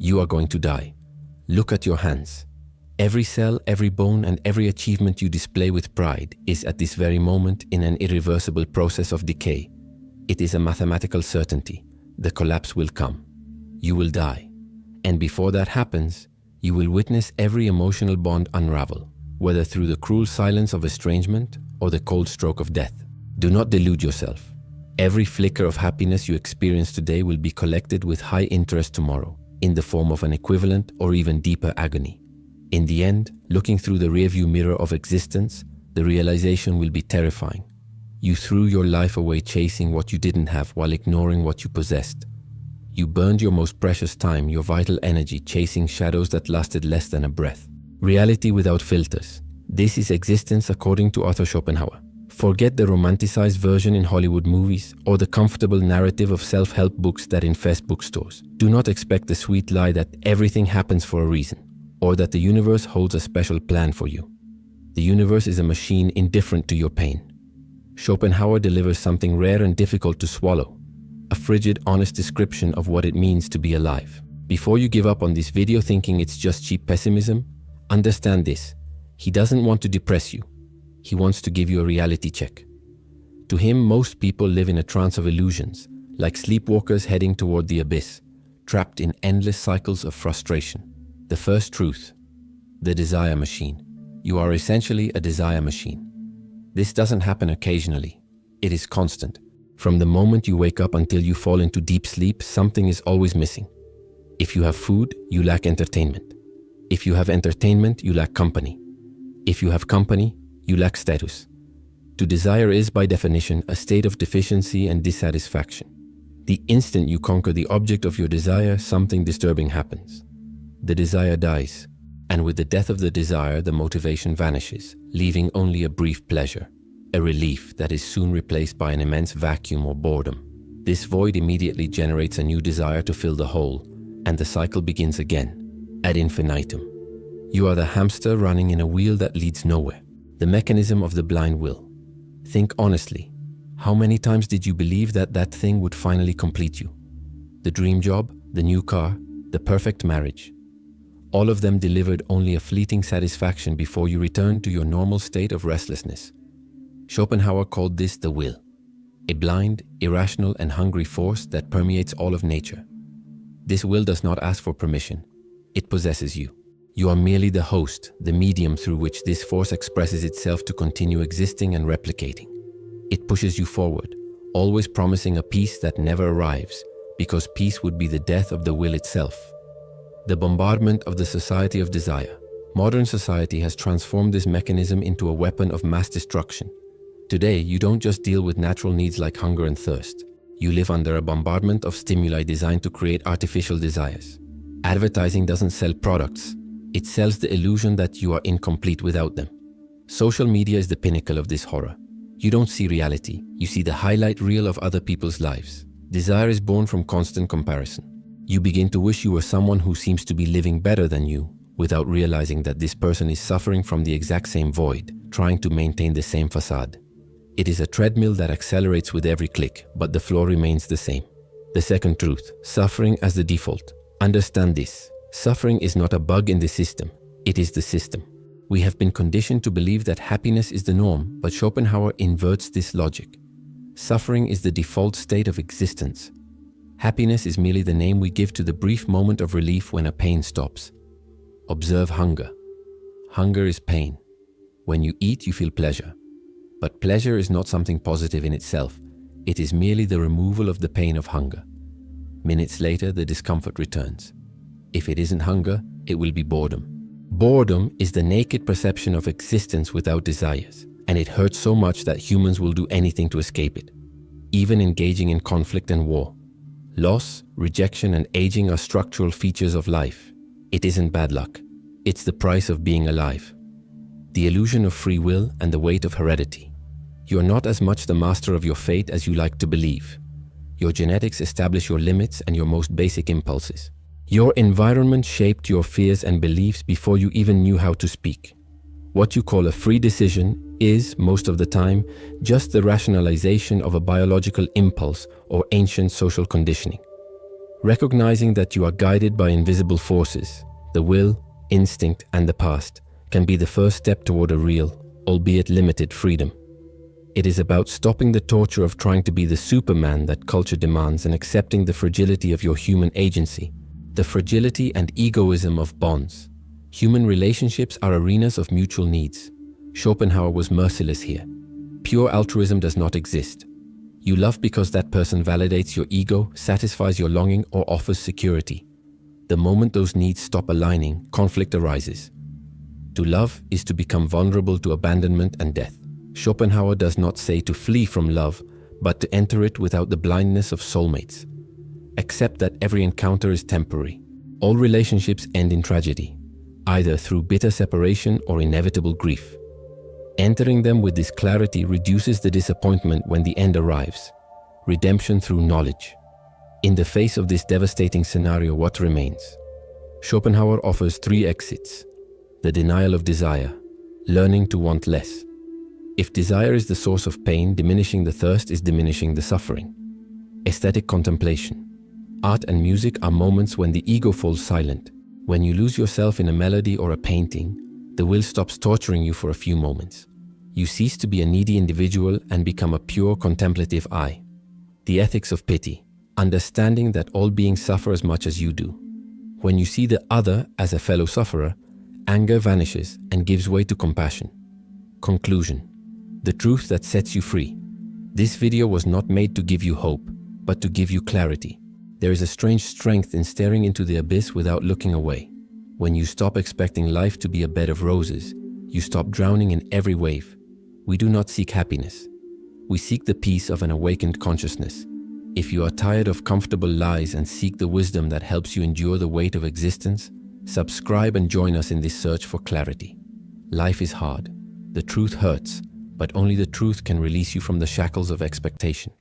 You are going to die. Look at your hands. Every cell, every bone, and every achievement you display with pride is at this very moment in an irreversible process of decay. It is a mathematical certainty. The collapse will come. You will die. And before that happens, you will witness every emotional bond unravel, whether through the cruel silence of estrangement or the cold stroke of death. Do not delude yourself. Every flicker of happiness you experience today will be collected with high interest tomorrow, in the form of an equivalent or even deeper agony. In the end, looking through the rearview mirror of existence, the realization will be terrifying. You threw your life away chasing what you didn't have while ignoring what you possessed. You burned your most precious time, your vital energy, chasing shadows that lasted less than a breath. Reality without filters. This is existence according to Arthur Schopenhauer. Forget the romanticized version in Hollywood movies or the comfortable narrative of self-help books that infest bookstores. Do not expect the sweet lie that everything happens for a reason, or that the universe holds a special plan for you. The universe is a machine indifferent to your pain. Schopenhauer delivers something rare and difficult to swallow, a frigid, honest description of what it means to be alive. Before you give up on this video thinking it's just cheap pessimism, understand this: he doesn't want to depress you. He wants to give you a reality check. To him, most people live in a trance of illusions, like sleepwalkers heading toward the abyss, trapped in endless cycles of frustration. The first truth: the desire machine. You are essentially a desire machine. This doesn't happen occasionally. It is constant. From the moment you wake up until you fall into deep sleep, something is always missing. If you have food, you lack entertainment. If you have entertainment, you lack company. If you have company, you lack status. To desire is, by definition, a state of deficiency and dissatisfaction. The instant you conquer the object of your desire, something disturbing happens. The desire dies, and with the death of the desire, the motivation vanishes, leaving only a brief pleasure, a relief that is soon replaced by an immense vacuum or boredom. This void immediately generates a new desire to fill the hole, and the cycle begins again, ad infinitum. You are the hamster running in a wheel that leads nowhere. The mechanism of the blind will. Think honestly. How many times did you believe that that thing would finally complete you? The dream job, the new car, the perfect marriage. All of them delivered only a fleeting satisfaction before you returned to your normal state of restlessness. Schopenhauer called this the will, a blind, irrational, and hungry force that permeates all of nature. This will does not ask for permission. It possesses you. You are merely the host, the medium through which this force expresses itself to continue existing and replicating. It pushes you forward, always promising a peace that never arrives, because peace would be the death of the will itself. The bombardment of the society of desire. Modern society has transformed this mechanism into a weapon of mass destruction. Today, you don't just deal with natural needs like hunger and thirst. You live under a bombardment of stimuli designed to create artificial desires. Advertising doesn't sell products. It sells the illusion that you are incomplete without them. Social media is the pinnacle of this horror. You don't see reality. You see the highlight reel of other people's lives. Desire is born from constant comparison. You begin to wish you were someone who seems to be living better than you, without realizing that this person is suffering from the exact same void, trying to maintain the same facade. It is a treadmill that accelerates with every click, but the floor remains the same. The second truth: suffering as the default. Understand this. Suffering is not a bug in the system. It is the system. We have been conditioned to believe that happiness is the norm, but Schopenhauer inverts this logic. Suffering is the default state of existence. Happiness is merely the name we give to the brief moment of relief when a pain stops. Observe hunger. Hunger is pain. When you eat, you feel pleasure. But pleasure is not something positive in itself. It is merely the removal of the pain of hunger. Minutes later, the discomfort returns. If it isn't hunger, it will be boredom. Boredom is the naked perception of existence without desires, and it hurts so much that humans will do anything to escape it, even engaging in conflict and war. Loss, rejection, and aging are structural features of life. It isn't bad luck. It's the price of being alive. The illusion of free will and the weight of heredity. You are not as much the master of your fate as you like to believe. Your genetics establish your limits and your most basic impulses. Your environment shaped your fears and beliefs before you even knew how to speak. What you call a free decision is, most of the time, just the rationalization of a biological impulse or ancient social conditioning. Recognizing that you are guided by invisible forces, the will, instinct, and the past, can be the first step toward a real, albeit limited, freedom. It is about stopping the torture of trying to be the Superman that culture demands and accepting the fragility of your human agency, the fragility and egoism of bonds. Human relationships are arenas of mutual needs. Schopenhauer was merciless here. Pure altruism does not exist. You love because that person validates your ego, satisfies your longing, or offers security. The moment those needs stop aligning, conflict arises. To love is to become vulnerable to abandonment and death. Schopenhauer does not say to flee from love, but to enter it without the blindness of soulmates. Accept that every encounter is temporary. All relationships end in tragedy, either through bitter separation or inevitable grief. Entering them with this clarity reduces the disappointment when the end arrives. Redemption through knowledge. In the face of this devastating scenario, what remains? Schopenhauer offers 3 exits. The denial of desire, learning to want less. If desire is the source of pain, diminishing the thirst is diminishing the suffering. Aesthetic contemplation. Art and music are moments when the ego falls silent. When you lose yourself in a melody or a painting, the will stops torturing you for a few moments. You cease to be a needy individual and become a pure contemplative I. The ethics of pity. Understanding that all beings suffer as much as you do. When you see the other as a fellow sufferer, anger vanishes and gives way to compassion. Conclusion. The truth that sets you free. This video was not made to give you hope, but to give you clarity. There is a strange strength in staring into the abyss without looking away. When you stop expecting life to be a bed of roses, you stop drowning in every wave. We do not seek happiness. We seek the peace of an awakened consciousness. If you are tired of comfortable lies and seek the wisdom that helps you endure the weight of existence, subscribe and join us in this search for clarity. Life is hard. The truth hurts, but only the truth can release you from the shackles of expectation.